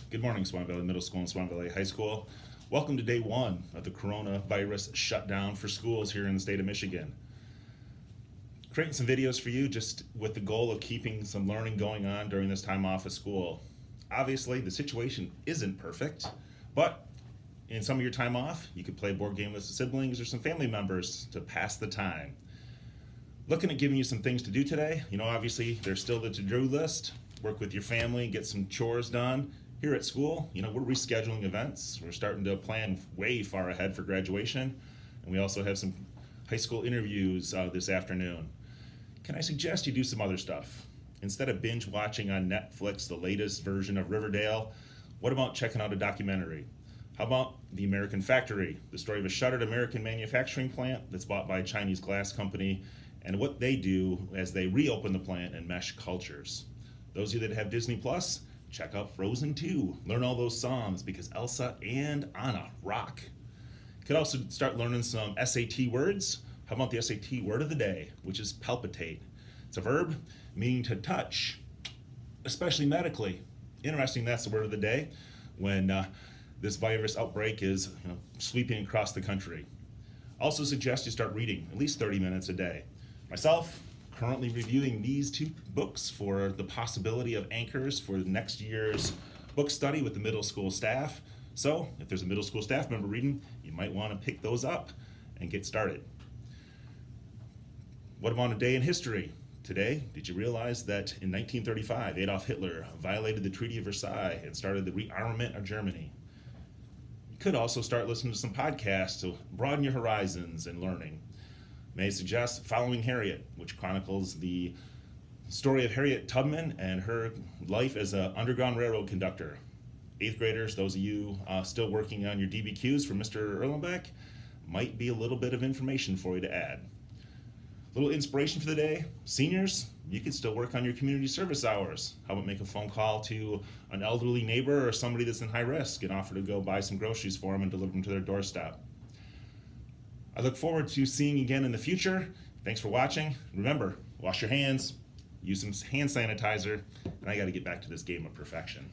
Good morning, Swan Valley Middle School and Swan Valley High School. Welcome to day one of the coronavirus shutdown for schools here in the state of Michigan. Creating some videos for you just with the goal of keeping some learning going on during this time off of school. Obviously, the situation isn't perfect, but in some of your time off, you could play a board game with siblings or some family members to pass the time. Looking at giving you some things to do today. Obviously, there's still the to-do list. Work with your family, get some chores done. Here at school, we're rescheduling events. We're starting to plan way far ahead for graduation. And we also have some high school interviews this afternoon. Can I suggest you do some other stuff? Instead of binge watching on Netflix the latest version of Riverdale, what about checking out a documentary? How about The American Factory, the story of a shuttered American manufacturing plant that's bought by a Chinese glass company, and what they do as they reopen the plant and mesh cultures. Those of you that have Disney Plus, check out Frozen 2. Learn all those songs because Elsa and Anna rock. You could also start learning some SAT words. How about the SAT word of the day, which is palpitate? It's a verb meaning to touch, especially medically. Interesting, that's the word of the day when this virus outbreak is sweeping across the country. Also suggest you start reading at least 30 minutes a day. Myself, currently reviewing these two books for the possibility of anchors for next year's book study with the middle school staff. So if there's a middle school staff member reading, you might want to pick those up and get started. What about a day in history? Today, did you realize that in 1935, Adolf Hitler violated the Treaty of Versailles and started the rearmament of Germany? You could also start listening to some podcasts to broaden your horizons and learning. May I suggest Following Harriet, which chronicles the story of Harriet Tubman and her life as an Underground Railroad conductor. 8th graders, those of you still working on your DBQs for Mr. Erlenbeck, might be a little bit of information for you to add. A little inspiration for the day. Seniors, you can still work on your community service hours. How about make a phone call to an elderly neighbor or somebody that's in high risk and offer to go buy some groceries for them and deliver them to their doorstep. I look forward to seeing you again in the future. Thanks for watching. Remember, wash your hands, use some hand sanitizer, and I got to get back to this game of perfection.